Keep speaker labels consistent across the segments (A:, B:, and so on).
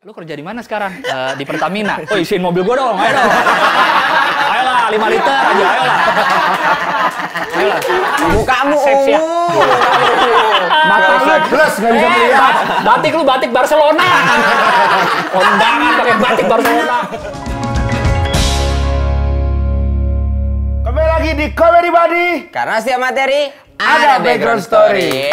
A: Lu kerja di mana sekarang? Di Pertamina. Oh, isiin mobil gua dong, ayo dong. Ayolah, 5 liter aja, ayolah. Ayolah.
B: Mukamu
A: Seksi ya.
C: Mata lu plus nggak bisa melihat.
A: Batik lu batik Barcelona. Kondangan pakai batik Barcelona.
C: Kembali lagi di Comedy Buddy.
B: Karena setiap materi
C: Ada background story.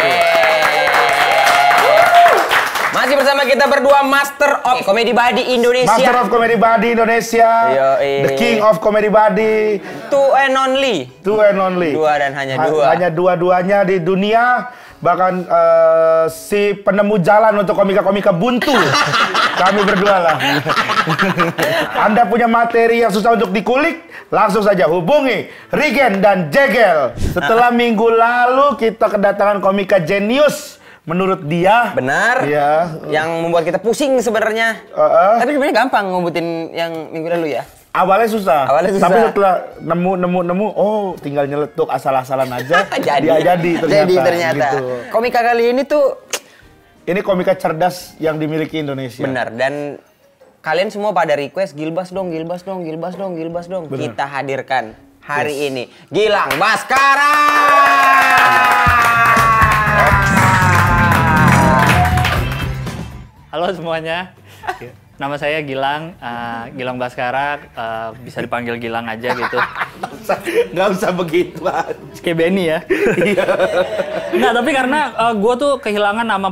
B: Masih bersama kita berdua Master of Comedy Buddy Indonesia.
C: Master of Comedy Buddy Indonesia.
B: Yoi.
C: The King of Comedy Buddy.
B: Two and only.
C: Two and only.
B: Dua dan hanya dua.
C: Hanya dua-duanya di dunia. Bahkan si penemu jalan untuk komika-komika buntu. Kami berdua lah. Anda punya materi yang susah untuk dikulik, langsung saja hubungi Rigen dan Jegel. Setelah minggu lalu kita kedatangan komika jenius. Menurut dia,
B: Benar.
C: ya,
B: Yang membuat kita pusing sebenarnya. Tapi sebenarnya gampang ngumputin yang minggu lalu ya.
C: awalnya susah.
B: Awalnya susah.
C: Tapi setelah nemu, oh tinggal nyeletuk asal-asalan aja,
B: Jadi
C: dia jadi
B: ternyata.
C: Gitu.
B: Komika kali ini tuh
C: Ini komika cerdas yang dimiliki Indonesia.
B: benar, dan kalian semua pada request Gilbas dong.
C: Benar.
B: Kita hadirkan hari ini Gilang Baskara.
A: Halo semuanya. Nama saya Gilang, Gilang Baskara, bisa dipanggil Gilang aja gitu.
C: Nggak usah begitu.
A: Kayak Benny ya. Nggak, tapi karena gue tuh kehilangan nama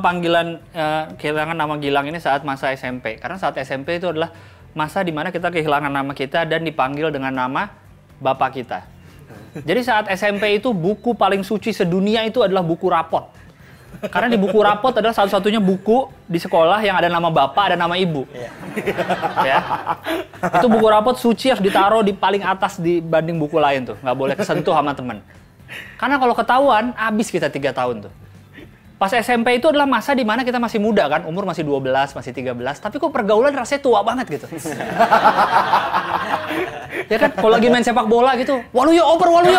A: Gilang ini saat masa SMP. Karena saat SMP itu adalah masa dimana kita kehilangan nama kita dan dipanggil dengan nama bapak kita. Jadi saat SMP itu buku paling suci sedunia itu adalah buku rapot. Karena di buku rapot adalah satu-satunya buku di sekolah yang ada nama bapak, ada nama ibu. Ya. Itu buku rapot suci, harus ditaruh di paling atas dibanding buku lain tuh. Nggak boleh kesentuh sama temen. Karena kalau ketahuan, habis kita 3 tahun tuh. Pas SMP itu adalah masa di mana kita masih muda kan, umur masih 12, masih 13, tapi kok pergaulan rasanya tua banget gitu. Ya kan, kalau lagi main sepak bola gitu, waluyo, oper waluyo.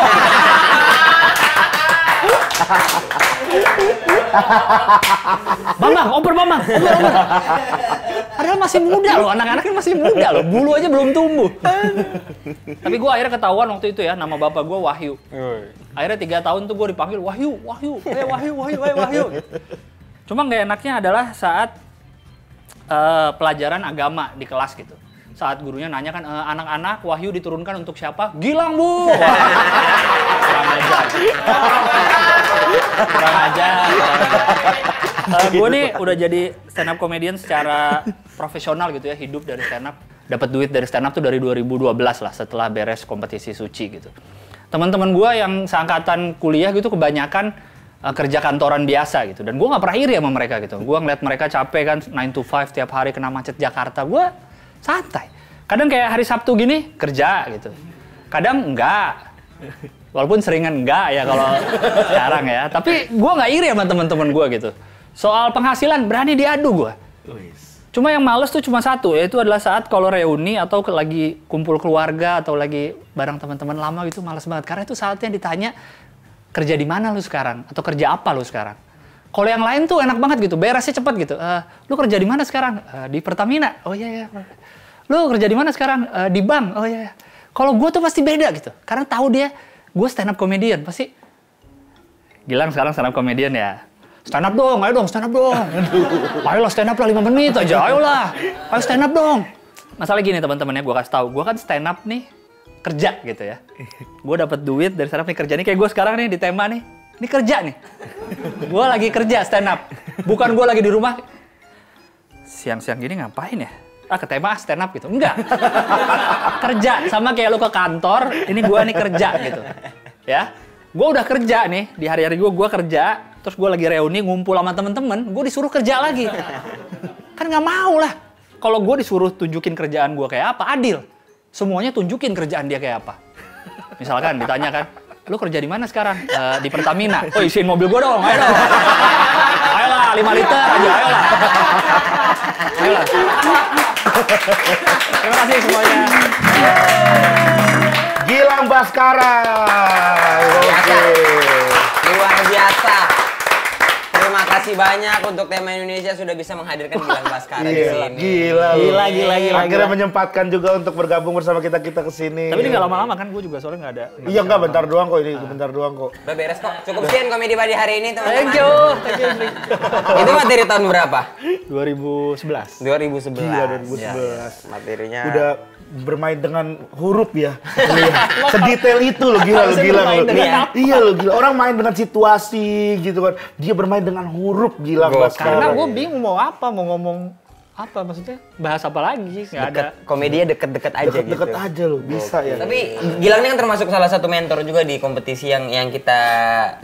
A: Bambang, oper Bambang, oper. Padahal masih muda loh, anak-anaknya masih muda loh, bulu aja belum tumbuh. Tapi gue akhirnya ketahuan waktu itu ya, nama bapak gue Wahyu. Akhirnya 3 tahun tuh gue dipanggil Wahyu. Cuma nggak enaknya adalah saat pelajaran agama di kelas gitu. Saat gurunya nanya kan, anak-anak Wahyu diturunkan untuk siapa? Gilang, Bu! Kurang ajar. Gue nih udah jadi stand up comedian secara profesional gitu ya, hidup dari stand up. Dapat duit dari stand up tuh dari 2012 lah, setelah beres kompetisi suci gitu. Teman-teman gue yang seangkatan kuliah gitu kebanyakan kerja kantoran biasa gitu. Dan gue nggak pernah iri sama mereka gitu. Gue ngeliat mereka capek kan, 9 to 5 tiap hari kena macet Jakarta. Gue santai. Kadang kayak hari Sabtu gini, kerja gitu. Kadang enggak. Walaupun seringan enggak ya kalau sekarang ya. Tapi gue nggak iri sama teman-teman gue gitu. Soal penghasilan berani diadu gue. Cuma yang males tuh cuma satu, yaitu adalah saat kalau reuni atau lagi kumpul keluarga atau lagi bareng teman-teman lama gitu, males banget. Karena itu saatnya ditanya, kerja di mana lu sekarang? Atau kerja apa lu sekarang? Kalau yang lain tuh enak banget gitu, beresnya cepet gitu. Lu kerja di mana sekarang? Di Pertamina. Oh iya. Lu kerja di mana sekarang? Di bank. Oh iya. Kalau gue tuh pasti beda gitu. Karena tahu dia, gue stand up comedian. Pasti, Gilang sekarang stand up comedian ya. Stand up dong, ayo dong stand up dong. Ayolah stand up lah 5 menit aja, ayolah. Ayo stand up dong. Masalah gini teman-teman ya, gue kasih tahu. Gue kan stand up nih, kerja gitu ya. Gue dapat duit dari stand up nih, kerja nih. Kayak gue sekarang nih di tema nih. Ini kerja nih. Gue lagi kerja stand up. Bukan gue lagi di rumah. Siang-siang gini ngapain ya? Ke tema stand up gitu. Enggak. Kerja. Sama kayak lu ke kantor, ini gue nih kerja gitu. Ya. Gue udah kerja nih. Di hari-hari gue kerja. Terus gue lagi reuni ngumpul sama temen-temen. Gue disuruh kerja lagi. Kan nggak mau lah. Kalau gue disuruh tunjukin kerjaan gue kayak apa, adil. Semuanya tunjukin kerjaan dia kayak apa. Misalkan ditanya kan, lu kerja di mana sekarang? Di Pertamina. Oh, isiin mobil gue dong, ayo dong. Ayolah, 5 liter aja, ayolah. Ayolah. Terima kasih semuanya.
C: Gilang Baskara. Oke.
B: Luar biasa. terima kasih banyak untuk Tema Indonesia sudah bisa menghadirkan Gilang Baskara di sini.
C: Gila. Akhirnya menyempatkan juga untuk bergabung bersama kita ke sini.
A: Tapi ini nggak lama-lama kan, gue juga soalnya nggak ada.
C: Iya nggak, bentar doang kok ini, bentar doang kok.
B: Udah beres kok. Cukup sekian komedi pagi hari ini, teman-teman.
A: Thank you.
B: Itu materi tahun berapa?
A: 2011.
B: 2011.
C: Iya, 2011.
B: Ya. Materinya.
C: Udah bermain dengan huruf ya. Sedetail itu loh, gila. Iya lo gila. Orang main dengan situasi gitu kan. Dia bermain dengan huruf, gila.
A: Karena gue bingung mau ngomong apa maksudnya, bahas apa lagi, nggak ada.
B: Komedinya deket-deket aja gitu.
C: Deket aja loh, bisa ya.
B: Tapi Gilang ini kan termasuk salah satu mentor juga di kompetisi yang kita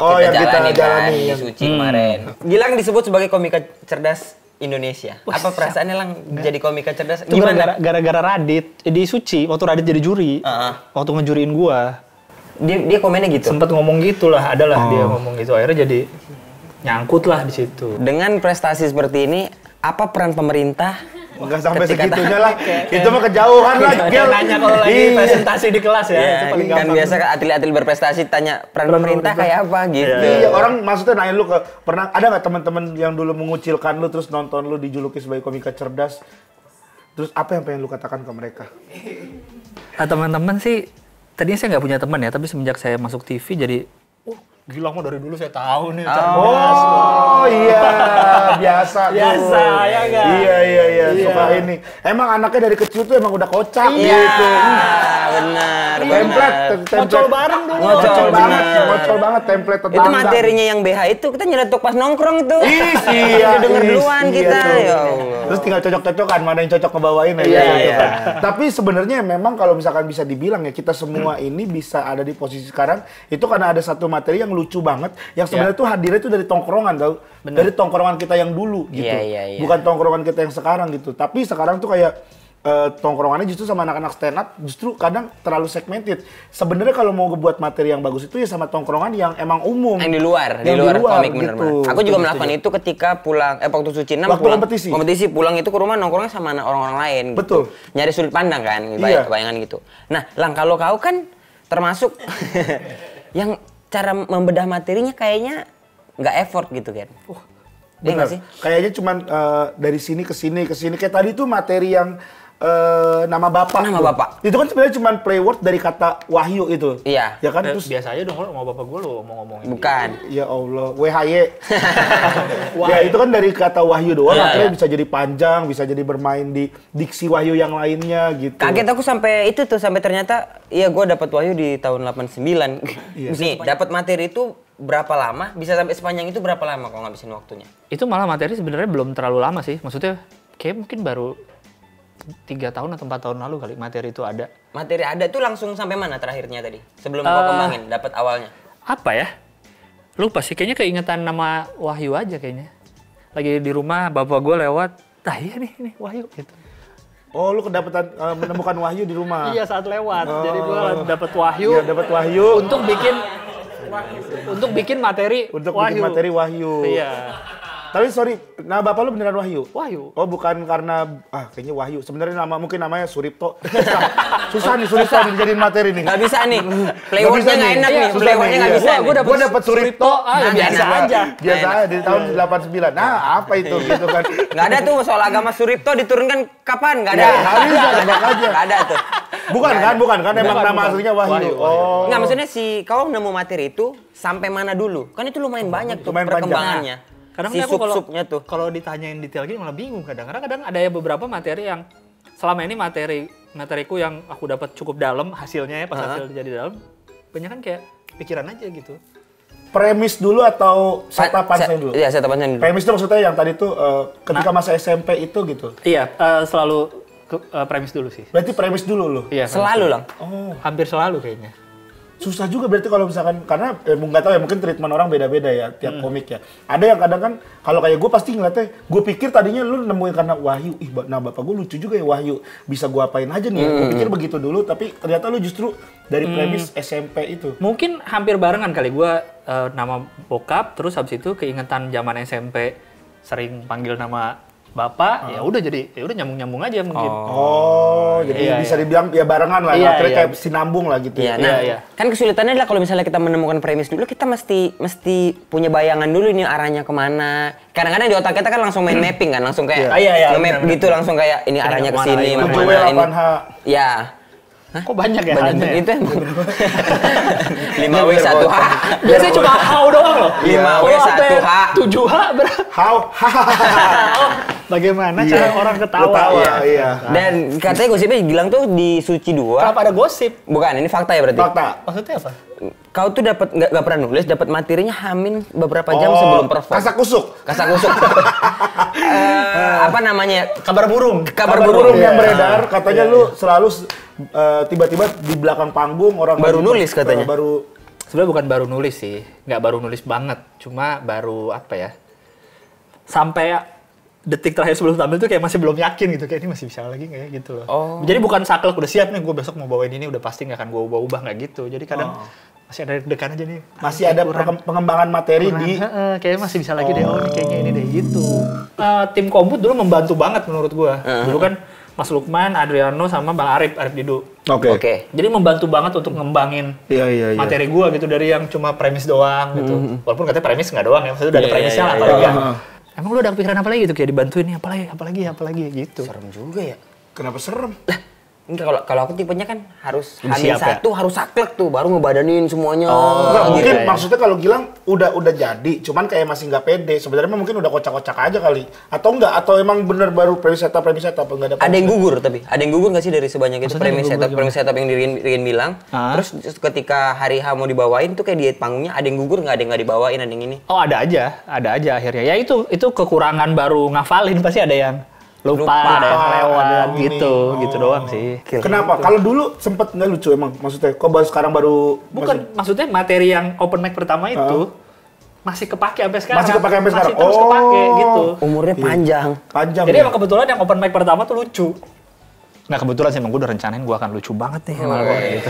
C: jalani
B: di Suci kemarin. Gilang disebut sebagai komika cerdas Indonesia. Apa perasaannya Lang jadi komika cerdas?
A: Itu gimana? Gara-gara Radit di Suci, waktu Radit jadi juri, waktu ngejuriin gua.
B: Dia komennya gitu.
A: Sempet ngomong gitulah, adalah dia ngomong gitu, akhirnya jadi nyangkut lah di situ.
B: Dengan prestasi seperti ini, apa peran pemerintah?
C: Enggak sampai segitunya lah. Itu mah kejauhan lah.
A: Kayak nanya kalau lagi presentasi di kelas ya. Itu paling
B: Kan
A: gampang.
B: biasa atlet-atlet berprestasi tanya peran pemerintah kayak apa gitu.
C: Iya, orang maksudnya nanya lu pernah ada nggak teman-teman yang dulu mengucilkan lu terus nonton lu dijuluki sebagai komika cerdas? Terus apa yang pengen lu katakan ke mereka?
A: Teman-teman sih, tadinya saya nggak punya teman ya, tapi semenjak saya masuk TV jadi, Gilang mah dari dulu saya tahu nih.
C: Oh iya, biasa tuh.
A: Biasa, ya nggak?
C: Iya, suka ini. Emang anaknya dari kecil tuh emang udah kocak gitu.
B: Benar.
C: Template.
A: Ngocol bareng dulu.
C: Ngocol banget template tetangga.
B: Itu materinya yang BH itu kita nyeletuk pas nongkrong itu.
C: Iya.
B: Udah denger duluan kita.
C: Tuh.
B: Ya Allah.
C: Terus tinggal cocok-cocokan mana yang cocok ngebawain ya. Gitu kan. Tapi sebenarnya memang kalau misalkan bisa dibilang ya, kita semua ini bisa ada di posisi sekarang itu karena ada satu materi yang lucu banget, yang sebenarnya tuh hadirnya tuh dari tongkrongan tau. Dari tongkrongan kita yang dulu gitu.
B: Iya.
C: Bukan tongkrongan kita yang sekarang gitu. Tapi sekarang tuh kayak tongkrongannya justru sama anak-anak stand up justru kadang terlalu segmented. Sebenarnya kalau mau buat materi yang bagus itu ya sama tongkrongan yang emang umum.
B: Yang di luar komik
C: gitu.
B: bener-bener. Aku juga melakukan itu ketika pulang waktu Suci 6
C: waktu
B: pulang,
C: kompetisi
B: pulang itu ke rumah nongkrongnya sama orang-orang lain gitu.
C: Betul.
B: Nyari sudut pandang kan, bayangan gitu. Nah, Lang, kalau kau kan termasuk yang cara membedah materinya kayaknya nggak effort gitu kan. Iya nggak sih?
C: Kayaknya cuman dari sini ke sini kayak tadi tuh materi yang nama bapak.
B: Nama bapak.
C: Itu kan sebenarnya cuma play word dari kata Wahyu itu.
B: Iya.
C: Ya kan terus
A: Biasa aja dong kalau mau bapak gue lo ngomong-ngomongin.
B: Bukan.
C: Ya Allah, WHY. Ya itu kan dari kata Wahyu doang, akhirnya bisa jadi panjang, bisa jadi bermain di diksi Wahyu yang lainnya gitu.
B: Kaget aku sampai ternyata iya gue dapat Wahyu di tahun 89. Nih, dapat materi itu berapa lama? Bisa sampai sepanjang itu berapa lama kalau ngabisin waktunya?
A: Itu malah materi sebenarnya belum terlalu lama sih. Maksudnya kayak mungkin baru 3 tahun atau 4 tahun lalu kali materi itu ada.
B: Materi ada tuh langsung sampai mana terakhirnya tadi? Sebelum kau kembangin, dapat awalnya.
A: Apa ya? Lupa sih, kayaknya keingetan nama Wahyu aja kayaknya. Lagi di rumah, bapak gue lewat, iya nih Wahyu gitu.
C: Oh, lu kedapatan menemukan Wahyu di rumah.
A: Iya, saat lewat. Jadi gue dapat Wahyu.
C: Iya, dapat Wahyu
A: untuk bikin materi
C: Wahyu.
A: Iya.
C: Tapi sorry, nama bapak lu beneran Wahyu?
A: Wahyu.
C: Oh, bukan karena kayaknya Wahyu. Sebenarnya mungkin namanya Suripto. Susah nih Suripto dijadiin materi nih.
B: Nggak bisa nih. Playwordnya nggak enak nih. Playwordnya nggak bisa.
C: Gue dapet Suripto.
A: Biasa aja.
C: Biasa aja di tahun 89. Nah, apa itu gitu kan?
B: Nggak ada tuh soal agama Suripto diturunkan kapan? Nggak ada.
C: Nggak bisa, tebak aja.
B: Nggak ada tuh.
C: Bukan kan emang nama aslinya Wahyu. Oh.
B: Nggak, maksudnya kau nemu materi itu sampai mana dulu? Kan itu lumayan banyak tuh perkembangannya.
A: Kadang
B: si
A: sub-subnya tuh. Kalau ditanyain detail gini malah bingung kadang. Karena kadang ada ya beberapa materi yang selama ini materiku yang aku dapat cukup dalam hasilnya ya, pas hasil jadi dalam, banyak kan kayak pikiran aja gitu.
C: Premis dulu atau setapan saya dulu?
B: Iya, setapan saya dulu.
C: Premis itu maksudnya yang tadi tuh ketika masa SMP itu gitu?
A: Iya, selalu premis dulu sih.
C: Berarti premis dulu loh?
A: Iya.
B: Selalu Lang?
C: Oh.
A: Hampir selalu kayaknya.
C: Susah juga berarti kalau misalkan, karena nggak tahu ya, mungkin treatment orang beda-beda ya tiap komik ya. Ada yang kadang kan, kalau kayak gue pasti ngeliatnya, gue pikir tadinya lu nemuin karena Wahyu, nah bapak gue lucu juga ya Wahyu, bisa gue apain aja nih, gue pikir begitu dulu, tapi ternyata lu justru dari premis SMP itu.
A: Mungkin hampir barengan kali, gue nama bokap, terus habis itu keingetan zaman SMP, sering panggil nama bapak, ya udah nyambung-nyambung aja mungkin.
C: Jadi bisa dibilang ya barengan lah, akhirnya kayak sinambung lah gitu.
B: Iya, nah, kan kesulitannya adalah kalau misalnya kita menemukan premis dulu, kita mesti punya bayangan dulu ini arahnya kemana. Kadang-kadang di otak kita kan langsung main mapping kan, langsung kayak nge-map gitu, langsung kayak ini arahnya ke sini,
C: mana
B: ini.
C: H.
B: Ya.
A: Kok banyak ya?
B: Banyak itu emang. 5W1H.
A: Biasanya cuma how doang loh.
B: 5W1H.
A: 7H berapa?
C: How?
A: Bagaimana cara orang ketawa?
C: Iya.
B: Dan katanya gosipnya bilang tuh di Suci 2.
A: Kenapa ada gosip?
B: Bukan, ini fakta ya berarti?
C: Fakta.
A: Maksudnya apa?
B: Kau tuh nggak pernah nulis, dapat materinya hamin beberapa jam sebelum perform.
C: Kasak kusuk.
B: Apa namanya?
A: Kabar burung.
B: Kabar burung
C: yang beredar, katanya lu selalu tiba-tiba di belakang panggung orang
B: baru nulis katanya.
A: Sebenarnya bukan baru nulis sih, nggak baru nulis banget, cuma baru apa ya? Sampai detik terakhir sebelum tampil tuh kayak masih belum yakin gitu, kayak ini masih bisa lagi kayak gitu loh. Jadi bukan saklek udah siap nih, gue besok mau bawain ini udah pasti nggak akan gue ubah-ubah nggak gitu. Jadi kadang masih ada deg-degan aja nih.
C: Masih ada pengembangan materi di.
A: Kayaknya masih bisa lagi deh. Oh ini kayaknya ini deh gitu. Tim Komput dulu membantu banget menurut gue. Dulu kan Mas Lukman, Adriano sama Bang Arif Didu.
B: Oke.
A: Jadi membantu banget untuk ngembangin materi gue gitu dari yang cuma premis doang gitu. Walaupun katanya premis nggak doang ya, maksudnya udah ada premisnya lah apalagi kan. Emang lu ada kepikiran apa lagi gitu kayak dibantuin nih apalagi gitu.
B: Serem juga ya.
C: Kenapa serem?
B: Lah, enggak kalau aku tipenya kan harus
A: siap
B: hamil satu, harus saklek tuh baru ngebadanin semuanya.
C: Enggak, mungkin maksudnya kalau Gilang udah jadi, cuman kayak masih nggak pede. Sebenarnya mungkin udah kocak-kocak aja kali. Atau enggak? Atau emang bener baru premis setup enggak ada.
B: Ada yang gugur tapi. Ada yang gugur nggak sih dari sebanyak itu premis setup yang Ririn bilang. Terus ketika hari H mau dibawain tuh kayak di panggungnya ada yang gugur nggak, ada yang nggak dibawain, ada yang ini.
A: Oh ada aja akhirnya. Ya itu kekurangan baru ngafalin pasti ada yang lupa ada yang lewat gitu doang sih.
C: Kenapa? Kalau dulu sempet nggak lucu emang maksudnya. Kok sekarang baru?
A: Bukan, maksudnya materi yang open mic pertama itu masih kepake sampai sekarang.
C: Masih terus
A: kepake gitu.
B: Umurnya panjang.
A: Jadi emang kebetulan yang open mic pertama tuh lucu. Nah kebetulan sih emang gue udah rencanain gue akan lucu banget nih gitu.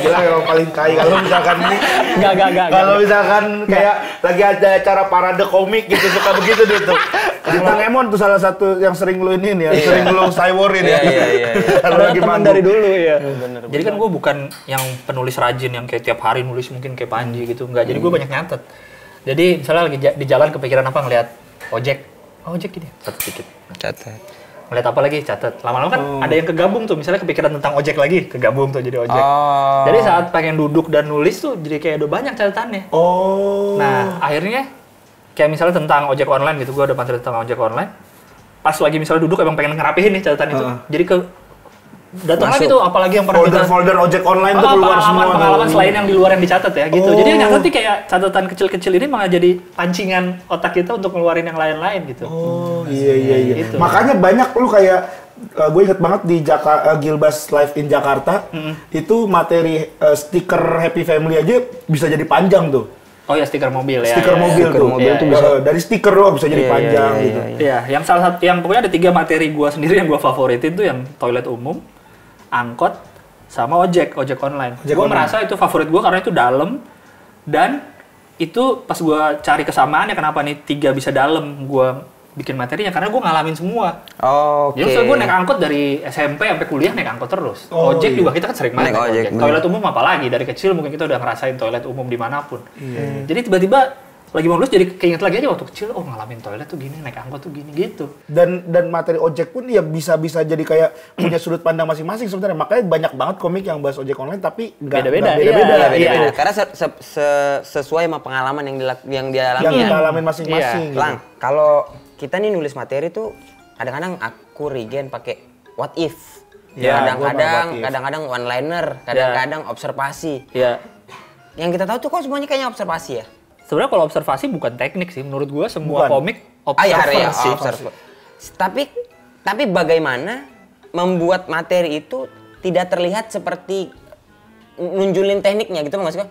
C: Gila emang paling kai kalau misalkan ini.
A: Enggak.
C: Kalau misalkan kayak lagi ada acara parade komik gitu suka begitu deh tuh. Bintang Emon tuh salah satu yang sering lu ini nih, yang sering lu cyworin ya.
B: Iya.
C: Kalau lagi
A: teman dari dulu ya. Jadi kan gue bukan yang penulis rajin yang kayak tiap hari nulis mungkin kayak Panji gitu, enggak. Jadi gue banyak nyatet. Jadi misalnya lagi di jalan kepikiran apa ngelihat ojek gini, catat dikit.
B: Catat.
A: Ngeliat apa lagi catat. Lama-lama kan ada yang kegabung tuh, misalnya kepikiran tentang ojek lagi, kegabung tuh jadi ojek. Jadi saat pengen duduk dan nulis tuh jadi kayak udah banyak catatannya. Nah akhirnya kayak misalnya tentang ojek online gitu, gue ada materi tentang ojek online. Pas lagi misalnya duduk emang pengen ngerapihin nih catatan itu. Jadi datang lagi tuh apalagi yang pernah
C: folder ojek online tuh keluar semua.
A: Pengalaman selain yang di luar yang dicatat ya gitu. Jadi yang nyatet nih kayak catatan kecil-kecil ini malah jadi pancingan otak kita untuk ngeluarin yang lain-lain gitu.
C: Iya. Gitu. Makanya banyak lu kayak gue inget banget di Gilbas Live in Jakarta itu materi stiker Happy Family aja bisa jadi panjang tuh.
A: Oh ya stiker mobil ya.
C: Stiker mobil tuh bisa dari stiker doang bisa jadi panjang gitu.
A: Iya, yang salah satu yang pokoknya ada 3 materi gua sendiri yang gua favoritin tuh yang toilet umum, angkot, sama ojek online. Gua merasa itu favorit gua karena itu dalam dan itu pas gua cari kesamaannya kenapa nih 3 bisa dalam gua bikin materinya karena gue ngalamin semua. Jadi misalnya gue naik angkot dari SMP sampai kuliah naik angkot terus. Ojek juga kita kan sering banget naik ojek. Toilet umum apalagi dari kecil mungkin kita udah ngerasain toilet umum dimanapun. Jadi tiba-tiba lagi mau lulus jadi keinget lagi aja waktu kecil ngalamin toilet tuh gini, naik angkot tuh gini gitu.
C: Dan materi ojek pun ya bisa jadi kayak punya sudut pandang masing-masing sebenarnya. Makanya banyak banget komik yang bahas ojek online tapi beda-beda.
B: Karena sesuai sama pengalaman yang dia alami.
C: Yang kita alamin masing-masing.
B: Gitu. Lang, kalau kita nih nulis materi tuh kadang-kadang aku Regen pakai what if. Kadang-kadang one liner, kadang-kadang observasi. Yang kita tahu tuh kok semuanya kayaknya observasi ya.
A: Sebenarnya kalau observasi bukan teknik sih, menurut gua semua komik observasi.
B: Tapi bagaimana membuat materi itu tidak terlihat seperti nunjulin tekniknya gitu maksudnya?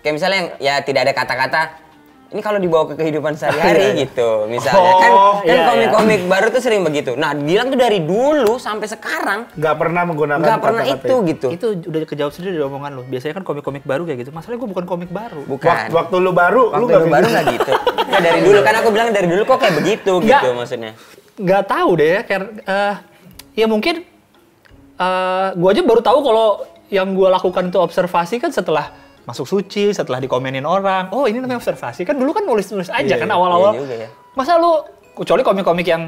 B: Kayak misalnya ya tidak ada kata-kata ini kalau dibawa ke kehidupan sehari-hari gitu misalnya komik-komik baru tuh sering begitu. Nah Gilang tuh dari dulu sampai sekarang
C: nggak pernah menggunakan
B: kata-kata
A: gitu. Itu udah kejawab sendiri dari omongan lu. Biasanya kan komik-komik baru kayak gitu. Masalahnya gue bukan komik baru.
B: Bukan.
C: Waktu lu baru
B: nggak gitu. Nah, dari dulu kan aku bilang dari dulu kok kayak begitu gitu maksudnya.
A: nggak tahu deh ya, ya mungkin gue aja baru tahu kalau yang gue lakukan itu observasi kan setelah masuk suci, setelah dikomenin orang. Oh ini namanya observasi, kan dulu kan nulis-nulis aja kan awal-awal.
B: Iya juga ya.
A: Masa lu, kecuali komik-komik yang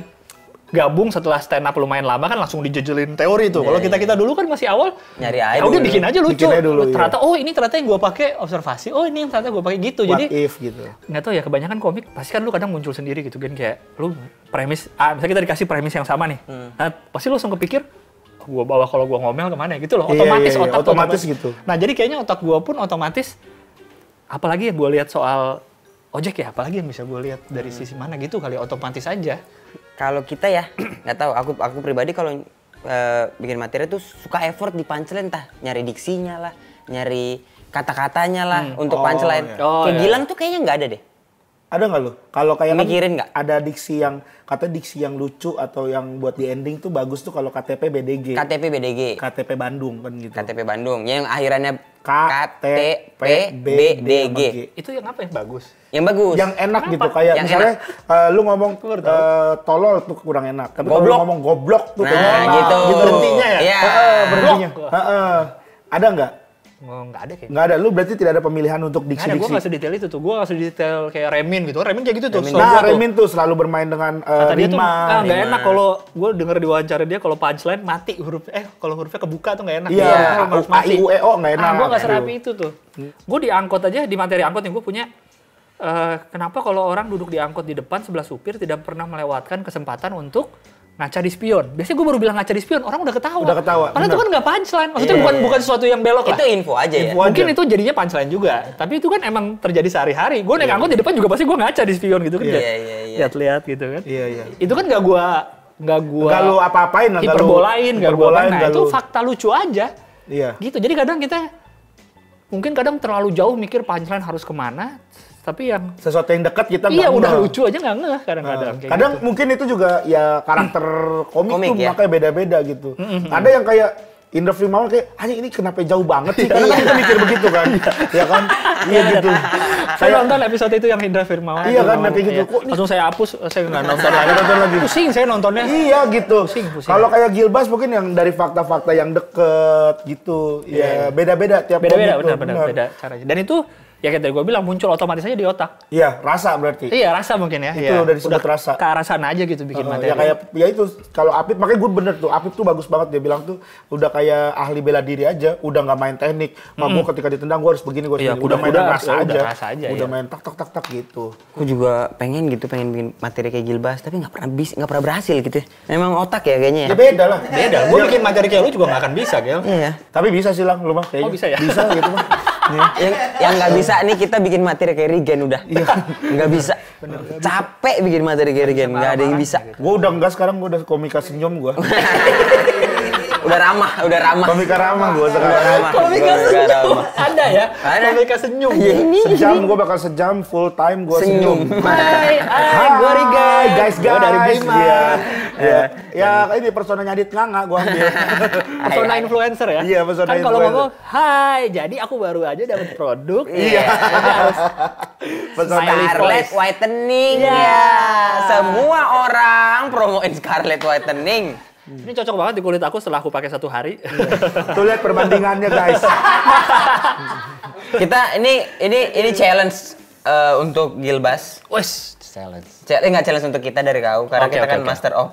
A: gabung setelah stand up lumayan lama kan langsung dijejelin teori tuh. Kalau kita dulu kan masih awal
B: Nyari aja
A: udah
B: dulu.
A: bikin aja lucu.
C: Bikin aja dulu,
A: ternyata ini ternyata yang gue pakai observasi. Oh ini yang ternyata gue pakai gitu.
C: What
A: Jadi
C: if gitu.
A: nggak tahu ya, kebanyakan komik pasti kan lu kadang muncul sendiri gitu kan, kayak lu premis misalnya kita dikasih premis yang sama nih. Nah, pasti lu langsung kepikir gua bawa kalau gua ngomel kemana gitu loh. Otomatis
C: Iya,
A: otak
C: otomatis gitu.
A: Nah, jadi kayaknya otak gua pun otomatis apalagi yang gua lihat soal ojek ya, apalagi yang bisa gua lihat dari sisi mana gitu kali, otomatis aja.
B: Kalau kita ya, nggak tahu. Aku pribadi kalau bikin materi tuh suka effort di punchline, entah nyari diksinya lah, nyari kata-katanya lah untuk punchline.
C: iya.
B: Kayak Gilang tuh kayaknya nggak ada deh.
C: Ada nggak lo? Kalau kayak
B: Mikirin nggak?
C: ada diksi yang katanya diksi yang lucu atau yang buat di ending tuh bagus tuh kalau KTP BDG.
B: KTP BDG,
C: KTP Bandung kan gitu.
B: KTP Bandung, yang akhirannya
C: KTP
B: BDG.
A: Itu yang apa yang bagus?
B: Yang bagus.
C: Yang enak
A: Kenapa?
C: gitu, kayak
B: Yang
C: misalnya lu ngomong tolol tuh kurang enak. Tapi kalau lu
B: Goblok.
C: ngomong goblok tuh
B: Nah,
C: kayaknya enak.
B: gitu.
C: Berhentinya ya?
B: Iya.
C: Berhentinya. Ada nggak?
A: Oh, nggak ada kayaknya.
C: Nggak ada. Lu berarti tidak ada pemilihan untuk
A: Nggak ada, gue
C: diksi-diksi.
A: nggak sedetail itu tuh. Gue nggak sedetail kayak Remin gitu. Remin kayak gitu tuh.
B: Remin.
A: So,
C: Nah,
A: gua tuh-
C: Remin tuh selalu bermain dengan
A: Kata dia tuh,
C: rima.
A: nggak
B: rima.
A: enak kalau gue denger di wawancara dia kalau punchline mati huruf, kalau hurufnya kebuka tuh nggak enak.
C: Iya,
A: Harus mati.
C: AIUEO nggak enak.
A: Gue nggak
C: Aduh.
A: serapi itu tuh. Gue di angkot aja, di materi angkot yang gue punya, kenapa kalau orang duduk di angkot di depan sebelah supir tidak pernah melewatkan kesempatan untuk ngaca di spion. Biasanya gue baru bilang ngaca di spion, orang udah ketawa.
C: Udah ketawa,
A: Karena itu
C: bener.
A: kan nggak punchline. Maksudnya
B: Iya,
A: bukan sesuatu yang belok lah.
B: Itu info aja ya.
C: Info.
A: Mungkin
C: aja.
A: itu jadinya punchline juga. Tapi itu kan emang terjadi sehari-hari. Gue naik angkot di depan juga pasti gue ngaca di spion gitu kan.
C: Iya,
A: kayak
B: iya.
A: lihat-lihat gitu kan.
C: Iya, iya.
A: Itu kan nggak gua
C: Nggak lu apa-apain lah. nggak lu
A: hiperbolain, nggak gua
C: hiperbolain,
A: nah
C: nggak
A: itu
C: lu-
A: fakta lucu aja.
C: Iya.
A: Gitu. Jadi kadang kita mungkin kadang terlalu jauh mikir punchline harus kemana, tapi yang
C: Sesuatu yang dekat kita
A: iya
C: nggak
A: udah
C: ngeh.
A: lucu aja nggak ngeh kadang-kadang. kayak
C: Kadang
A: gitu.
C: mungkin itu juga ya karakter komik
B: Komik
C: tuh
B: ya.
C: makanya beda-beda gitu. Ada yang kayak Indra Firmawan kayak, ini kenapa jauh banget sih? Karena kan kita mikir begitu kan, ya kan? Iya gitu.
A: Saya nonton episode itu yang Indra Firmawan.
C: Iya kan,
A: Firmawan,
C: kayak gitu.
A: iya.
C: Kok ini-
A: Langsung saya hapus, saya nggak nonton
C: Nggak nonton lagi.
A: Pusing saya nontonnya.
C: Iya gitu.
A: Pusing.
C: Kalau kayak Gilbas mungkin yang dari fakta-fakta yang deket gitu. Ya beda-beda tiap
A: Beda-beda,
C: komik tuh,
A: benar-benar beda caranya. Dan itu ya kayak tadi gue bilang muncul otomatis aja di otak.
C: Iya, rasa berarti.
A: Iya rasa mungkin ya.
C: Itu
A: Iya.
C: udah disebut rasa.
A: Ke arah sana aja gitu bikin materi.
C: Ya kayak ya itu kalau Apip makanya gue bener tuh Apip tuh bagus banget, dia bilang tuh udah kayak ahli bela diri aja, udah nggak main teknik. Gue ketika ditendang gue harus begini, gue harus
A: Iya,
C: begini. Udah main
A: kuda-kuda,
C: rasa
A: udah
C: aja.
A: rasa aja,
C: Udah
A: iya.
C: main tak tak tak tak gitu.
B: Aku juga pengen bikin materi kayak Gilbas, tapi nggak pernah berhasil gitu. Memang otak ya kayaknya ya.
C: Ya beda lah.
A: Beda. Gue bikin materi kayak lu juga nggak akan bisa, Gel.
B: Iya.
C: Tapi bisa sih Lang, lu mah kayaknya.
A: Oh, bisa ya?
C: Bisa gitu mah.
B: Yang nggak bisa nih kita bikin materi kayak Regen udah. Nggak bisa. Capek bikin materi kayak Regen, nggak ada yang bisa.
C: Gue udah enggak sekarang, gue udah komika senyum gue.
B: Udah ramah.
C: Komika ramah gue sekarang.
B: Ramah.
A: Komika
B: Nggak
A: senyum.
B: ramah.
A: Ada ya?
B: Ada.
A: Komika senyum.
B: Iya ini.
C: Sejam gue bakal sejam full time gue senyum.
A: Hai, gue Riga.
C: guys.
A: Gua dari Bima.
C: Iya. Ya ini persona nyadit nganga gue ambil.
A: Persona influencer ya?
C: Iya, persona
A: kan kalau
C: influencer.
A: ngomong, hai, jadi aku baru aja dapat produk.
B: Iya.
C: Persona
A: Smiley
B: Scarlet
A: voice.
B: Whitening
A: Iya.
B: ya. Semua orang promoin Scarlet Whitening.
A: Ini cocok banget di kulit aku setelah aku pakai 1 hari.
C: Tuh lihat perbandingannya guys.
B: Kita ini challenge untuk Gilbas.
A: Wes, challenge.
B: Nggak challenge untuk kita dari kau karena
A: Oke,
B: kita
A: oke,
B: kan
A: oke.
B: master of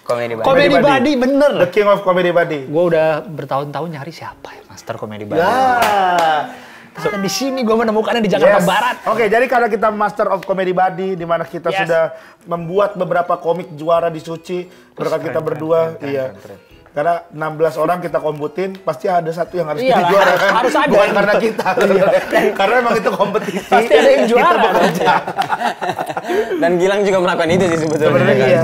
B: comedy.
A: Comedy Buddy, bener.
C: The King of Comedy Buddy.
A: Gue udah bertahun-tahun nyari siapa ya Master Comedy Buddy.
C: Ya.
A: Dan di sini gue menemukannya di Jakarta
C: Yes.
A: Barat.
C: Oke, jadi karena kita Master of Comedy Buddy, di mana kita
A: Yes.
C: sudah membuat beberapa komik juara di Suci berkat kita berdua, iya. Karena 16 orang kita komputin, pasti ada satu yang harus
A: Iya
C: jadi
A: lah,
C: juara kan?
A: harus ada.
C: Bukan karena kita, karena emang itu kompetisi.
A: Pasti ada yang juara.
C: Kita bekerja.
B: Dan Gilang juga melakukan itu sih sebetulnya.
C: Sebenarnya
B: kan?
C: iya.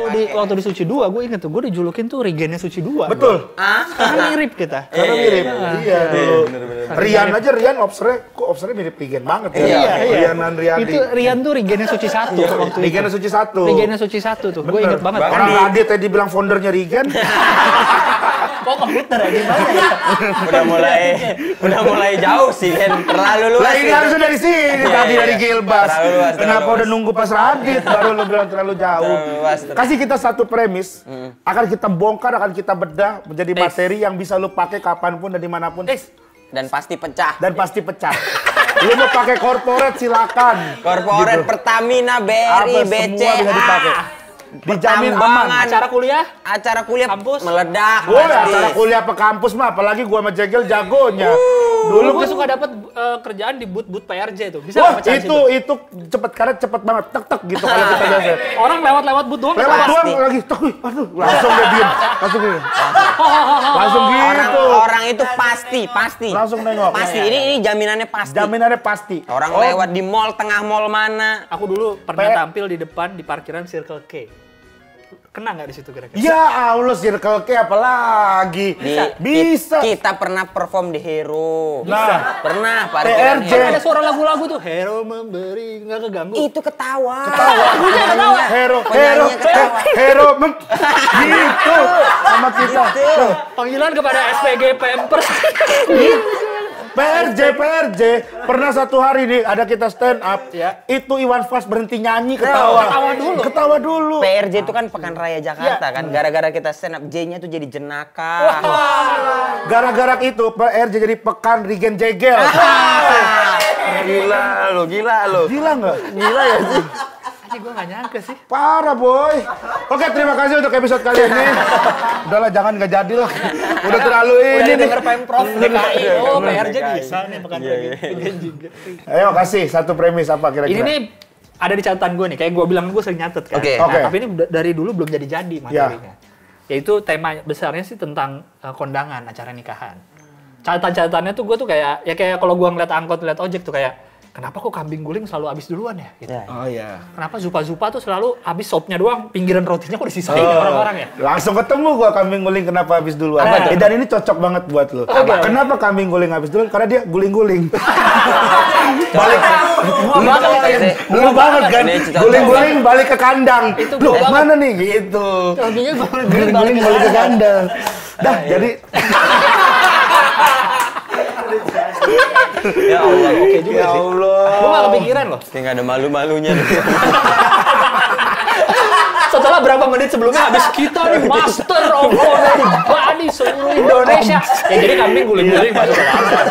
A: Waktu di Suci 2, gue inget tuh, gue dijulukin tuh Regennya Suci 2.
C: Betul.
A: Karena mirip kita.
C: Karena mirip. Iya, dulu. Rian aja, Rian obsernya mirip Rigen banget ya.
B: Iya,
C: Rian dan Riyadi.
A: Itu Rian tuh Regennya Suci 1 waktu itu.
C: Rigen Suci 1.
A: Regennya Suci 1 tuh, gue inget banget.
C: Orang Adit tadi bilang foundernya Rigen.
A: Kok komputer ya gimana ya?
B: udah mulai jauh sih kan, terlalu luas.
C: Lah ini harusnya dari sini tadi dari Gilbas.
B: Terlalu luas,
C: Kenapa udah nunggu pas Radit baru lu bilang terlalu jauh? Kasih kita satu premis, akan kita bongkar, akan kita bedah menjadi materi yang bisa lu pakai kapanpun dan dimanapun.
B: Dan pasti pecah.
C: Lu mau pakai corporate silakan.
B: Corporate
C: Gitu.
B: Pertamina, BRI,
C: Apa,
B: BCA.
C: semua bisa dipakai. Dijamin aman.
A: Acara kuliah
B: kampus meledak.
C: Woi,
B: pasti.
C: acara kuliah pe kampus mah, apalagi gua sama Jegel jagonya.
A: Dulu gue suka dapat kerjaan di booth PRJ tuh. Bisa
C: Wah,
A: nggak pecah
C: itu cepet karena cepet banget tek gitu kalau kita biasa.
A: orang lewat booth doang.
C: Lewat
A: pasti.
C: doang lagi tek, wih, aduh, langsung dia diem, langsung gini. Langsung gitu.
B: Orang itu pasti.
C: Langsung nengok.
B: Pasti. Ini jaminannya pasti.
C: Jaminannya pasti.
B: Orang lewat di mall, tengah mall mana.
A: Aku dulu pernah tampil di depan di parkiran Circle K. Kena nggak di situ kira-kira?
C: Ya Allah, Circle K apalagi. Bisa.
B: Kita pernah perform di Hero.
C: Nah.
B: Pernah parkiran
C: PRJ.
B: Hero.
A: Ada suara lagu-lagu tuh, Hero memberi, nggak keganggu.
B: Itu ketawa.
C: Hero, gitu sama kita. Tuh,
A: Panggilan kepada SPG Pampers.
C: PRJ, pernah satu hari nih ada kita stand up,
A: Ya.
C: itu Iwan Fals berhenti nyanyi ketawa. Ketawa dulu.
B: PRJ itu kan Pekan Raya Jakarta kan. Gara-gara kita stand up, J-nya tuh jadi jenaka.
C: Gara-gara itu PRJ jadi Pekan Regen Jegel.
B: Gila lo.
C: Gila nggak?
B: Gila ya sih.
A: Gue nggak nyangka sih.
C: Parah boy. Oke, terima kasih untuk episode kali ini. Udahlah, jangan nggak jadi lah. Udah terlalu ini nih.
A: Denger Pemprov DKI. Oh, PRJ bisa nih pekan juga.
C: Ayo kasih satu premis apa kira-kira?
A: Ini nih ada di catatan gue nih. Kayak gue bilang gue sering nyatet kan.
B: Oke.
A: Nah,
C: Oke.
A: tapi ini dari dulu belum jadi materinya. Yaitu tema besarnya sih tentang kondangan acara nikahan. Catatan-catatannya tuh gue tuh kayak kalau gue ngeliat angkot, ngeliat ojek tuh kayak kenapa kok kambing guling selalu habis duluan ya? Gitu.
C: Oh iya.
A: Kenapa zupa-zupa tuh selalu habis sopnya doang, pinggiran rotinya kok disisain orang-orang ya?
C: Langsung ketemu gua kambing guling kenapa habis duluan.
A: Apa tuh?
C: Dan ini cocok banget buat lo. Kenapa kambing guling habis duluan? Karena dia guling-guling. Balik. Gua banget kan. Guling-guling balik ke kandang. Loh, mana nih gitu.
A: Kambingnya
C: Guling-guling balik ke kandang. Dah, jadi
B: Ya Allah.
A: oke juga
C: ya
A: sih.
C: Allah.
A: Gue gak kepikiran loh.
B: Kayak nggak ada malu-malunya.
A: Setelah berapa menit sebelumnya habis kita nih master of comedy body seluruh Indonesia. Ya jadi kambing guling-guling masuk ke kandang.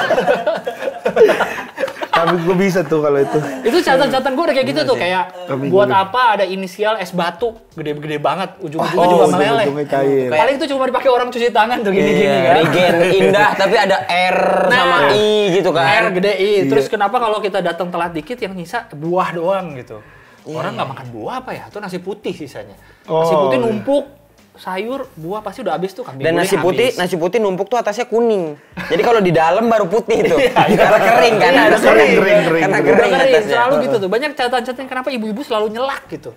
C: Kambing gua bisa tuh kalau itu.
A: Itu catatan gue udah kayak gitu tuh, kayak
C: Kambing
A: buat
C: guling.
A: apa ada inisial es batu gede-gede banget, ujung-ujungnya juga meleleh.
C: ujung-ujungnya cair.
A: Paling itu cuma dipakai orang cuci tangan tuh gini-gini kan.
B: Regen indah tapi ada R sama I gitu kan.
A: R gede I. Terus kenapa kalau kita datang telat dikit yang nyisa buah doang gitu. Orang nggak makan buah apa ya? Atau nasi putih sisanya. Nasi putih numpuk, sayur, buah pasti udah habis tuh kambing
B: Dan
A: guling
B: nasi putih numpuk tuh atasnya kuning. Jadi kalau di dalam baru putih tuh. Karena kering kan, ada
C: Kering.
B: Karena
A: Udah
B: kering
A: kering,
B: atasnya.
A: selalu gitu tuh. Banyak catatan-catatan kenapa ibu-ibu selalu nyelak gitu.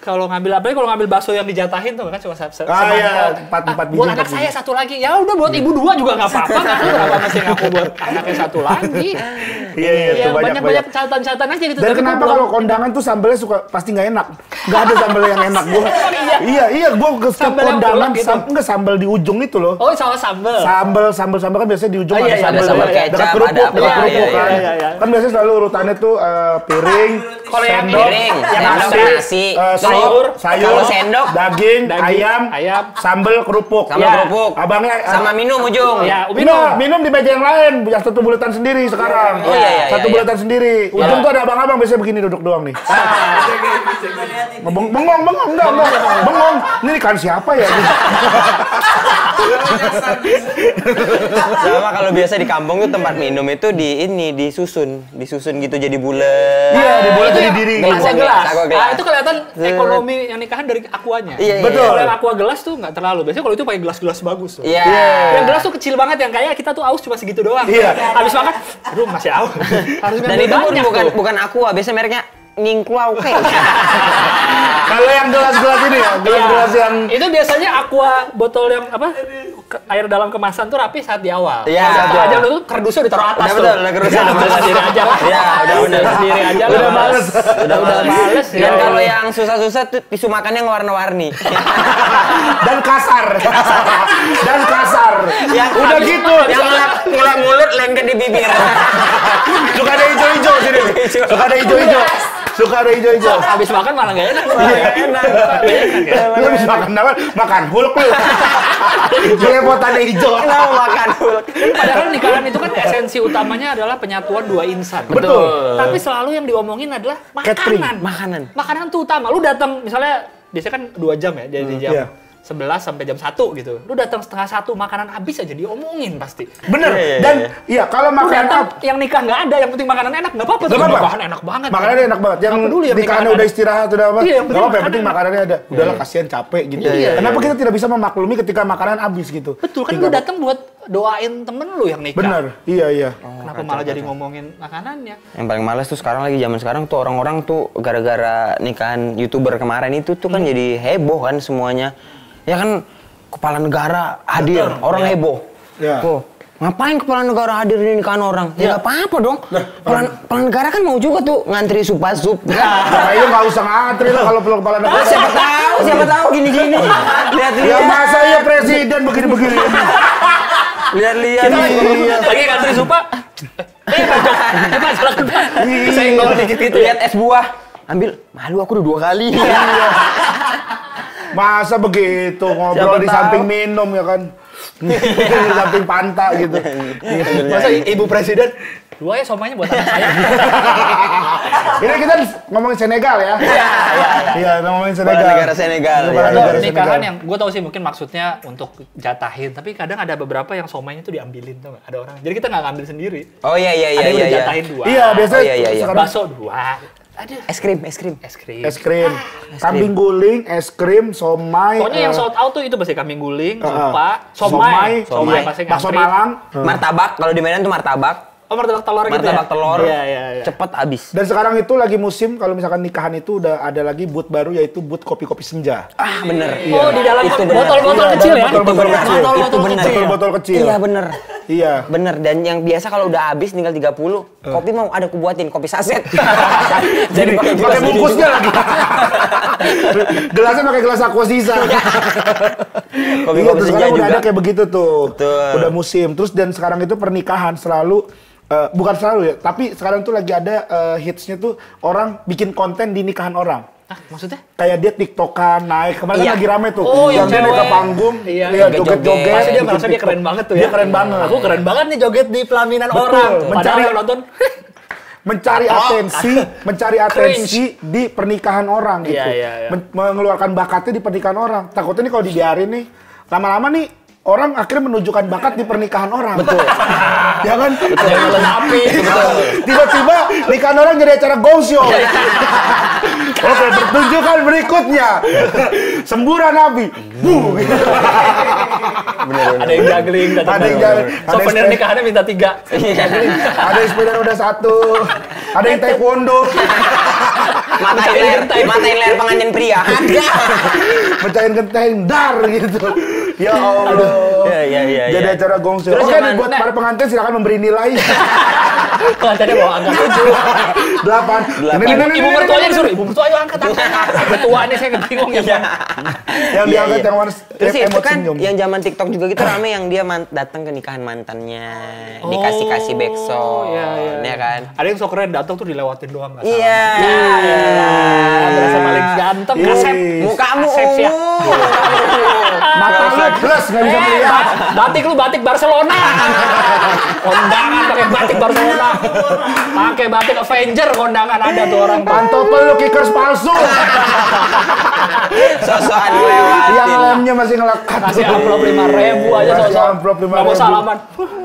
A: Kalau ngambil bakso yang dijatahin tuh kan cuma
C: iya, empat biji.
A: buat anak saya satu lagi. Ya udah buat ibu dua juga nggak apa-apa. Nggak tahu kenapa mesti ngaku buat anaknya satu lagi.
C: Iya, tuh
A: banyak catatan-catatan aja gitu.
C: Dan
A: Tapi
C: kenapa
A: gua
C: kalau kondangan tuh sambelnya suka pasti nggak enak? Nggak ada sambel yang enak gua. Iya, gua ke
A: Sambel yang
C: kondangan
A: bulak gitu.
C: nggak sambel di ujung itu loh.
A: Oh, sama sambel.
C: Sambel kan biasanya di ujung
A: Oh, iya,
C: ada
A: ada
C: sambel
B: sambal kecap,
C: dekat kerupuk,
B: ada apa,
C: dekat kerupuk
B: iya,
C: kan.
A: iya.
C: Kan biasanya selalu urutannya tuh piring,
A: Kalau yang
C: sendok,
B: Piring,
A: yang
B: sendok, nasi,
C: sayur,
B: Kalau sendok,
C: daging,
A: ayam,
C: sambel, kerupuk.
B: sama
A: Iya.
B: kerupuk,
C: Abangnya
B: sama minum ujung.
A: Ya,
C: minum di meja yang lain, yang satu bulatan sendiri sekarang.
B: Oh, iya,
C: Satu
B: iya.
C: bulatan sendiri. Ujung tuh ada abang-abang biasanya begini duduk doang nih. Bengong, enggak. Bengong. Ini kan siapa ya?
B: Sama kalau biasa di kampung tuh tempat minum itu disusun gitu jadi bulat.
C: Iya, dibuat
A: itu
C: jadi
A: yang
C: diri.
A: gelasnya
B: Gitu.
A: gelas.
B: Aqua gelas.
A: Ah, itu kelihatan ekonomi yang nikahan dari aquanya.
B: Iya, iya.
C: Betul.
A: Kalau yang aqua gelas tuh nggak terlalu. Biasanya kalau itu pakai gelas-gelas bagus tuh.
B: Iya.
A: Yang gelas tuh kecil banget yang kayak kita tuh aus cuma segitu doang.
C: Iya.
A: Habis makan, aduh masih aus. Harus
B: Dan
A: ngambil
B: itu pun
A: banyak tuh.
B: bukan aqua, biasanya mereknya Ningklau kayak.
C: Kalau yang gelas gelas-gelas ini ya, gelas-gelas yang
A: itu biasanya aqua botol yang apa? Air dalam kemasan tuh rapi saat di awal.
B: Iya.
A: Satu aja dulu kerdusnya ditaruh atas
B: Udah
A: tuh.
B: betul, udah kerdusnya
A: Udah ambil sendiri aja lah.
B: Iya, udah bener.
A: Sendiri aja lah.
C: Udah males.
A: Udah males.
B: Dan kalau yang susah-susah tuh tisu makannya yang warna-warni.
C: dan kasar. Dan kasar. Udah gitu.
B: Yang ngulek mulut lengket di bibir.
C: Suka ada hijau-hijau sini. Suka ada hijau-hijau. Suka ada hijau-hijau.
A: Habis makan malah nggak enak.
B: Enak.
C: Lu habis makan apa? Makan hulk lu. Lepotannya hijau.
B: Kenapa makan hulk?
A: Padahal nikahan itu kan esensi utamanya adalah penyatuan dua insan.
C: Betul.
A: Tapi selalu yang diomongin adalah
C: Catering.
A: makanan. Makanan tuh utama. Lu datang misalnya biasanya kan 2 jam ya, dari jam
C: Iya.
A: 11 sampai jam 1 gitu. Lu datang setengah 1, makanan habis aja diomongin pasti.
C: Bener.
B: Iya.
C: Dan iya kalau
A: Lu
C: makanan
A: datang yang nikah nggak ada, yang penting makanan enak, nggak apa-apa.
C: Nggak
A: tuh.
C: apa-apa.
A: Makanan enak banget.
C: Makanannya enak banget. Yang
A: Nggak peduli yang
C: nikahannya
A: nikahan
C: udah
A: ada.
C: istirahat udah apa?
A: Iya, yang
C: Gak apa-apa, yang
A: penting
C: penting makanannya ada. Udahlah kasihan capek gitu.
A: Iya.
C: Kenapa kita tidak bisa memaklumi ketika makanan habis gitu?
A: Betul kan, lu
C: Tinggal-
A: datang buat doain temen lu yang nikah.
C: Bener. Iya.
A: Kenapa malah jadi ngomongin makanannya?
B: Yang paling males tuh sekarang lagi zaman sekarang tuh orang-orang tuh gara-gara nikahan YouTuber kemarin itu tuh kan jadi heboh kan semuanya. Ya kan kepala negara hadir, orang heboh.
C: Ya.
B: Oh, ngapain kepala negara hadir di nikahan orang? Ya nggak apa-apa dong. Kepala negara kan mau juga tuh ngantri sup.
C: Kayaknya nggak usah ngantri lah kalau kepala negara.
B: Siapa tahu gini-gini.
C: Ya masa ya presiden begini-begini.
B: Lihat-lihat.
C: Iya.
A: Lagi ngantri supa. Pak, silakan Pak. Senggol dikit gitu ya.
B: Lihat es buah. Ambil, malu aku udah 2 kali.
C: Masa begitu ngobrol
B: Siapa
C: di
B: tahu.
C: samping minum ya kan? Di samping pantai gitu.
A: Masa ibu presiden, 2 ya somanya buat anak saya.
C: Ini kita ngomongin Senegal ya. Iya, ngomongin Senegal.
B: Kepala negara Senegal.
C: Kepala
B: Ya.
C: negara
A: Nikahan
C: Senegal.
A: yang gue tahu sih mungkin maksudnya untuk jatahin, tapi kadang ada beberapa yang somainya tuh diambilin tuh ada orang. Jadi kita nggak ngambil sendiri.
B: Oh iya.
A: Ada yang udah jatahin 2.
C: Iya, biasanya
B: Oh, iya.
C: sekarang
A: Bakso 2. Ada
B: Es krim.
A: es krim.
C: es krim, kambing guling, es krim, somai.
A: Pokoknya yang sold out tuh itu pasti kambing guling,
C: somai,
A: somai,
B: somai,
A: pasti
C: bakso
A: ngantri.
C: Malang.
B: Martabak, kalau di Medan tuh martabak.
A: Oh, martabak telur gitu ya?
B: Martabak telur.
A: Iya.
B: Cepet habis.
C: Dan sekarang itu lagi musim kalau misalkan nikahan itu udah ada lagi booth baru yaitu booth kopi-kopi senja.
B: Ah, bener.
A: Oh, di dalam
B: Itu bener.
A: botol-botol
C: Iya,
A: kecil ya?
C: botol-botol kecil.
A: Botol-botol
B: Itu bener.
A: kecil.
C: Botol kecil.
B: Iya, bener.
C: Iya.
B: Bener, dan yang biasa kalau udah habis tinggal 30, kopi mau ada kubuatin, kopi saset.
C: Jadi pakai bungkusnya lagi. Gelasnya pakai gelas aqua sisa.
B: Kopi
C: Iya, terus
B: senja
C: sekarang udah
B: juga.
C: ada kayak begitu tuh.
B: Betul.
C: Udah musim. Terus dan sekarang itu pernikahan selalu bukan selalu ya, tapi sekarang tuh lagi ada hitsnya tuh orang bikin konten di nikahan orang.
A: Ah, maksudnya?
C: Kayak dia tiktokan naik, kemarin
B: Iya.
C: kan lagi rame tuh.
A: Oh, yang
C: dia naik ke
A: cewek.
C: panggung,
A: Iya,
C: dia
B: joget-joget.
C: joget-joget.
A: Pasti dia
C: bikin
A: merasa dia
C: TikTok.
A: keren banget tuh ya.
C: Dia keren banget.
A: Aku keren banget nih joget di pelaminan
C: Betul,
A: orang. Padahal
C: mencari-
A: yang nonton
C: mencari atensi di pernikahan orang gitu.
A: Iya.
C: Mengeluarkan bakatnya di pernikahan orang. Takutnya nih kalau dibiarin nih, lama-lama nih orang akhirnya menunjukkan bakat di pernikahan orang. Betul. Ya kan?
A: ada yang melengkapi.
C: Tiba-tiba nikahan orang jadi acara go show. Oke, pertunjukan berikutnya. Semburan Nabi.
A: Ada yang juggling,
C: Ada yang juggling. Ada
A: Souvenir
C: yang
A: nikahannya minta 3.
C: Ada yang sepeda roda 1. Ada yang taekwondo.
B: Matain leher pengantin pria.
C: Pecahin genteng dar gitu. Ya Allah.
B: Iya.
C: Jadi acara gong show.
B: Terus
C: Oke,
B: zaman-
C: buat para pengantin silakan memberi nilai.
A: Pengantinnya bawa angka 7.
C: 8.
A: Ibu mertuanya disuruh, ibu mertua ayo angkat. Mertua ini saya bingung ya.
C: Yang diangkat yang warna
B: Terus itu
C: emot
B: kan
C: senyum.
B: yang zaman TikTok juga gitu rame yang dia datang ke nikahan mantannya, dikasih backsound, ya kan?
A: Ada yang sok keren datang tuh dilewatin doang nggak
B: Iya.
A: Berasa paling ganteng,
C: Iya.
A: kasep.
B: Mukamu
A: Kasep ya.
B: ungu.
C: Mata lu plus nggak bisa melihat.
A: Batik lu batik Barcelona. Kondangan pakai batik Barcelona. Pakai batik Avenger kondangan ada tuh orang.
C: Pantot lu kickers palsu.
B: Sosokan lewatin.
C: Yang lemnya masih ngelekat.
A: Kasih amplop 5.000 aja
C: Kasih
A: sosok.
C: amplop 5.000.
A: Nggak mau salaman.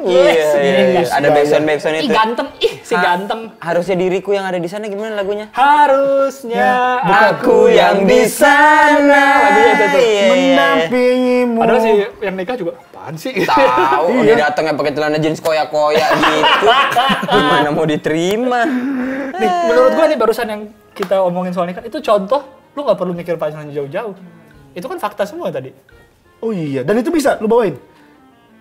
B: Iya. Ada backsound
A: Ih
B: itu.
A: ganteng, si ganteng.
B: Harusnya diriku yang ada di sana gimana lagunya?
A: Harusnya
B: Aku yang di sana.
A: Lagunya itu tuh.
B: Iya.
C: Mendampingimu.
A: Padahal si yang nikah juga apaan sih?
B: Tahu, dia datangnya pakai celana jeans koyak-koyak gitu. Gimana mau diterima?
A: Nih, menurut gua nih barusan yang kita omongin soal nikah itu contoh Lu nggak perlu mikir punchline jauh-jauh. Itu kan fakta semua tadi.
C: Oh iya, dan itu bisa lu bawain?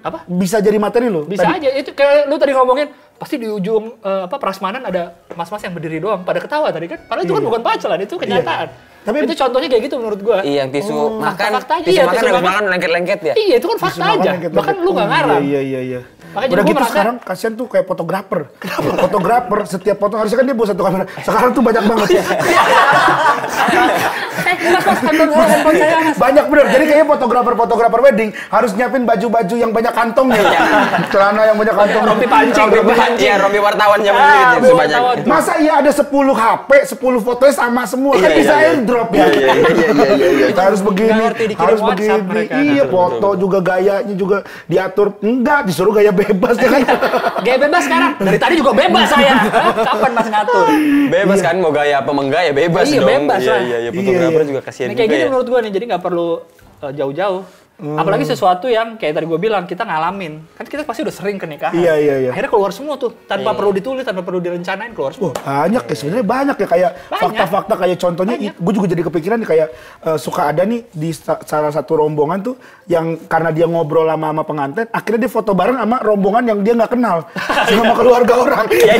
A: Apa?
C: Bisa jadi materi lu?
A: Bisa aja. Itu kayak lu tadi ngomongin, pasti di ujung prasmanan ada mas-mas yang berdiri doang pada ketawa tadi kan. Padahal itu kan bukan punchline, itu kenyataan.
C: Tapi
A: itu contohnya kayak gitu menurut gua.
B: Iya, yang tisu makan,
A: fakta aja,
B: tisu
A: iya,
B: makan
A: tisu
B: harus
A: makan.
B: makan lengket-lengket ya.
A: Iya, itu kan fakta aja. Bahkan lu nggak ngarang.
C: Iya.
A: Makanya
C: Udah
A: jadi gua
C: gitu
A: merasa-
C: sekarang kasihan tuh kayak fotografer. Fotografer setiap foto harusnya kan dia bawa satu kamera. Sekarang tuh banyak banget.
A: handphone saya, Mas.
C: Banyak bener. Jadi kayaknya fotografer wedding harus nyiapin baju-baju yang banyak kantongnya. Celana yang banyak kantong.
A: Rompi pancing, rompi pancing.
B: Iya, rompi wartawan zaman
A: Ah,
B: dulu itu
A: rompi
B: sebanyak.
A: wartawan.
C: Masa iya ada 10 HP, 10 fotonya sama semua kan
B: Iya,
C: bisa
B: iya.
C: airdrop ya.
B: Iya.
C: Harus begini,
A: Nggak ngerti dikirim
C: harus
A: WhatsApp
C: begini.
A: mereka.
C: Iya, foto juga gayanya juga diatur. Enggak, disuruh gaya bebas ya kan.
A: Gaya bebas sekarang. Dari tadi juga bebas saya. Kapan Mas ngatur?
B: Bebas kan mau gaya apa menggaya bebas
A: Iya,
B: dong.
A: bebas lah.
B: Iya, fotografer
C: Iya.
B: juga kasihan
A: Ini
B: juga
A: kayak gini
B: ya.
A: menurut gua nih, jadi nggak perlu jauh-jauh. Apalagi sesuatu yang kayak tadi gua bilang, kita ngalamin. Kan kita pasti udah sering ke nikahan.
C: Iya.
A: Akhirnya keluar semua tuh, tanpa perlu ditulis, tanpa perlu direncanain, keluar semua.
C: Banyak ya, sebenarnya banyak ya kayak
A: Banyak.
C: fakta-fakta kayak contohnya, gue juga jadi kepikiran nih kayak suka ada nih di salah satu rombongan tuh yang karena dia ngobrol sama pengantin, akhirnya dia foto bareng sama rombongan yang dia nggak kenal, sama keluarga orang.
B: Iya.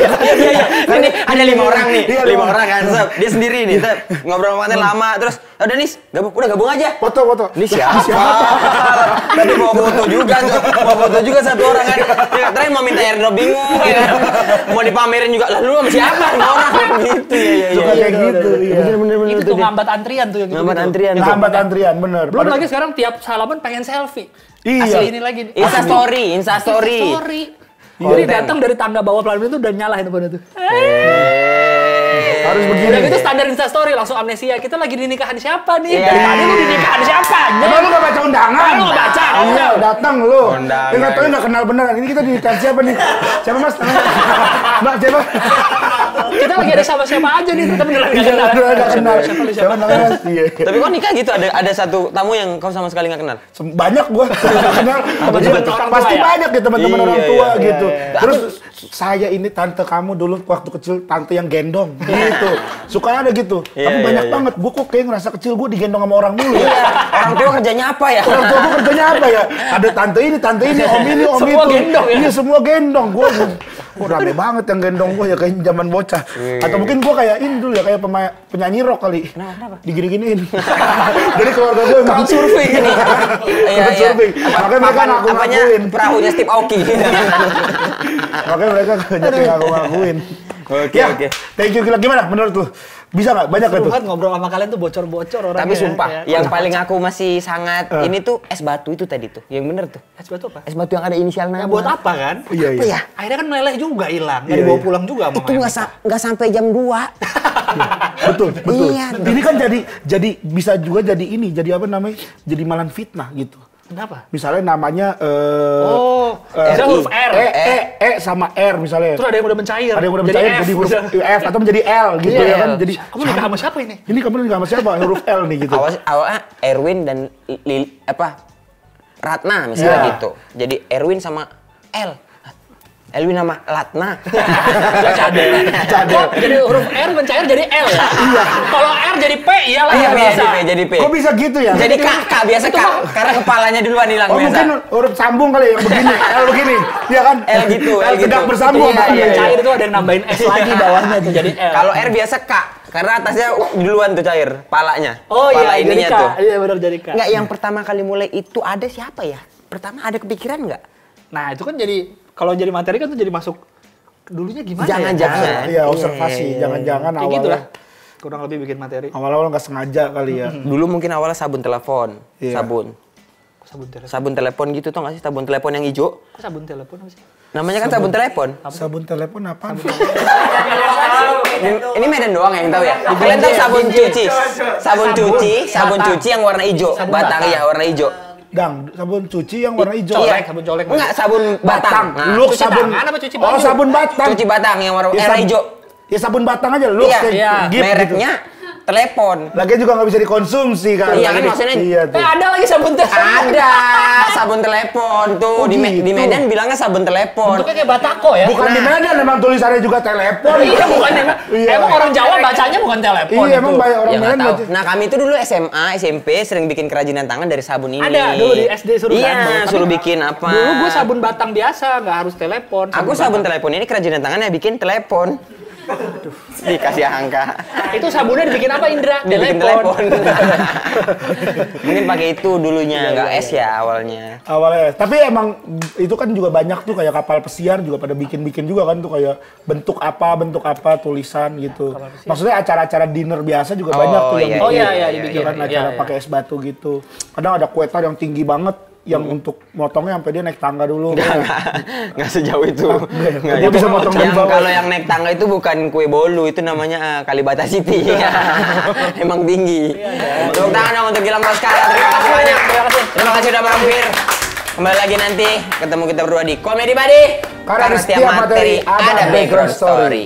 B: Ini ada 5 orang nih,
C: Iya,
B: 5
C: lima
B: orang kan. Sep. Dia sendiri nih, Sep. Ngobrol sama lama terus, udah nis, udah gabung aja.
C: Foto.
B: Ini siapa? Tadi mau foto juga tuh, mau foto juga satu orang kan. Ya, terakhir mau minta airdrop bingung ya kan. Mau dipamerin juga, lah lu sama siapa? Sama orang gitu ya.
C: Suka kayak gitu. Iya.
B: Bener
A: Itu tuh ngambat antrian tuh yang gitu.
B: Ngambat antrian.
C: Lambat antrian, bener.
A: Belum lagi sekarang tiap salaman pengen selfie.
C: Iya.
A: Asli ini lagi.
B: Insta story.
A: Story. Jadi datang dari tangga bawah pelan itu udah nyalain depannya tuh.
C: Harus begini.
A: Udah gitu standar Insta story langsung amnesia. Kita lagi di nikahan siapa nih?
B: Iya.
A: Dari tadi lu di nikahan siapa?
C: Emang lu gak baca undangan?
A: Lu nggak baca?
C: Iya, datang lu.
B: Undangan.
C: Dia nggak tahu nggak kenal beneran. Ini kita di nikahan siapa nih? Siapa mas? Mbak siapa?
A: Kita lagi ada sama siapa aja nih, kita beneran
C: Iya,
A: nggak kenal.
C: beneran nggak kenal.
A: Siapa
C: namanya? Iya.
B: Tapi kok nikah gitu ada satu tamu yang kau sama sekali nggak kenal?
C: Banyak gua nggak kenal.
A: Teman-teman orang tua
C: Pasti
A: ya?
C: banyak ya teman-teman
B: Iya,
C: orang
B: iya,
C: tua
B: iya,
C: gitu.
B: iya.
C: Terus saya ini tante kamu dulu waktu kecil tante yang gendong gitu. Suka ada gitu.
B: Iya,
C: Tapi
B: iya,
C: banyak
B: iya.
C: banget. Gua kok kayak ngerasa kecil gua digendong sama orang mulu ya.
B: Orang tua kerjanya apa ya?
C: Orang tua gua kerjanya apa ya? Ada tante ini, om ini, om
A: Semua
C: itu.
A: gendong ya?
C: Iya, semua gendong. Gua rame banget yang gendong gua ya kayak zaman bocah. Atau mungkin gua kayak ini dulu ya kayak penyanyi rock kali.
B: Kenapa?
C: Digini-giniin. Jadi keluarga gua emang
B: Crowd surfing ini.
C: Crowd surfing. Makanya mereka
B: apanya
C: ngaku-ngakuin.
B: perahunya Steve Aoki.
C: Makanya mereka banyak yang ngaku-ngakuin.
B: Oke,
C: Ya,
B: oke.
C: thank you Gila. Gimana menurut lu? Bisa nggak? Banyak nggak
A: Seru
C: tuh?
A: banget ngobrol sama kalian tuh bocor-bocor orangnya.
B: Tapi sumpah,
A: ya.
B: yang paling aku masih sangat ini tuh es batu itu tadi tuh. Yang bener tuh.
A: Es batu apa?
B: Es batu yang ada inisial
A: Ya
B: nama.
A: buat apa kan?
C: Iya,
B: Apa
C: iya.
B: ya?
A: Akhirnya kan meleleh juga hilang, nggak
C: Iya,
A: dibawa
C: iya.
A: pulang juga sama
B: Itu nggak sampai jam 2.
C: Betul.
B: Iya.
C: Ini kan jadi bisa juga jadi ini, jadi apa namanya? Jadi malah fitnah gitu.
A: Kenapa?
C: Misalnya namanya
A: Misalnya huruf R.
C: sama R misalnya.
A: Terus ada yang udah mencair.
C: Ada yang udah mencair jadi huruf F atau menjadi L gitu
A: Iya,
C: ya kan.
B: iya.
C: Jadi
A: Kamu nikah sama siapa ini?
C: ini kamu nikah sama siapa? Huruf L nih gitu.
B: Awalnya Erwin dan Ratna misalnya
C: Iya.
B: gitu. Jadi Erwin sama L. Elwin sama Latna.
A: Cadel. Kok jadi huruf R mencair jadi L ya? Iya. Kalau R jadi P, iyalah
B: Iya,
A: nggak bisa.
B: jadi P.
C: Kok bisa gitu ya?
B: Jadi K biasa K. Karena kepalanya duluan hilang
C: Oh
B: biasa.
C: mungkin huruf sambung kali ya, yang begini, L begini, iya kan?
B: L gitu, L
C: tegak
B: gitu.
C: bersambung.
B: Iya,
C: apa?
B: iya,
A: Mencair itu ada yang nambahin S lagi bawahnya tuh jadi L.
B: Kalau R biasa K. Karena atasnya duluan tuh cair, palanya.
A: Oh
B: Pala
A: iya, jadi
B: ininya
A: K.
B: tuh.
A: Iya benar jadi K.
B: Enggak, yang pertama kali mulai itu ada siapa ya? Pertama ada kepikiran nggak?
A: Nah itu kan jadi, kalau jadi materi kan tuh jadi masuk dulunya gimana
B: Jangan-jangan.
A: ya?
C: Iya, observasi, jangan-jangan
A: Kayak gitu lah.
C: awalnya.
A: Kurang lebih bikin materi.
C: Awal-awal nggak sengaja kali ya.
B: Dulu mungkin awalnya sabun telepon.
C: Iya.
B: Sabun.
A: Sabun telepon.
B: Sabun telepon gitu tau nggak sih? Sabun telepon yang hijau.
A: Kok sabun telepon apa sih?
B: Namanya kan sabun telepon.
C: Sabun telepon apa?
B: Ini Medan doang yang tahu ya. Kalian tahu sabun cuci? Sabun cuci yang warna hijau.
A: Sabun
B: Batang
A: batang.
B: ya, warna hijau.
C: Dang, sabun cuci yang warna hijau.
A: Colek, sabun colek.
B: Enggak, sabun batang. Nah,
C: Look
A: cuci
C: sabun.
A: tangan apa cuci
C: Oh,
A: baju?
C: sabun batang.
B: cuci batang yang warna
C: Ya,
B: warna hijau.
C: Ya sabun batang aja look
B: Iya,
C: kayak
A: iya.
C: gift
B: Mereknya telepon.
C: Lagian juga nggak bisa dikonsumsi kan.
B: Iya kan maksudnya.
C: Iya tuh.
A: Ada lagi sabun telepon.
B: Ada sabun telepon tuh
C: Oh,
B: di
C: gitu.
B: Medan bilangnya sabun telepon.
A: Bentuknya kayak batako ya.
C: Bukan di Medan emang tulisannya juga telepon.
A: Iya, bukan emang.
C: Iya.
A: Emang orang Jawa bacanya bukan telepon.
C: Iya, emang
A: itu.
C: banyak orang
B: Ya nggak
C: Medan
B: tahu.
C: baca.
B: Nah kami itu dulu SMA, SMP sering bikin kerajinan tangan dari sabun ini.
A: Ada dulu di SD suruh
B: Iya,
A: kan, Bang.
B: suruh
A: Tapi
B: bikin apa?
A: Dulu gue sabun batang biasa, nggak harus telepon.
B: Aku sabun telepon ini kerajinan tangannya bikin telepon. Dikasih angka.
A: Itu sabunnya dibikin apa Indra?
B: Dibikin telepon. Mungkin pakai itu dulunya, nggak es ya awalnya.
C: Awalnya, tapi emang itu kan juga banyak tuh kayak kapal pesiar juga pada bikin-bikin juga kan tuh kayak bentuk apa tulisan gitu. Maksudnya acara-acara dinner biasa juga banyak tuh yang
B: iya,
C: bikin.
A: Oh iya, dibikin.
C: Kan
A: Iya,
C: acara
A: iya.
C: pakai es batu gitu. Kadang ada kue tar yang tinggi banget yang untuk motongnya sampai dia naik tangga dulu.
B: Nggak sejauh itu. Nggak
C: Dia bisa motong dari
B: yang
C: bawah.
B: kalau yang naik tangga itu bukan kue bolu, itu namanya Kalibata City. Emang tinggi. Tepuk tangan dong untuk Gilang Baskara. Terima kasih banyak. Terima kasih sudah mampir. Kembali lagi nanti ketemu kita berdua di Komedi Buddy.
C: Karena di setiap materi ada background story.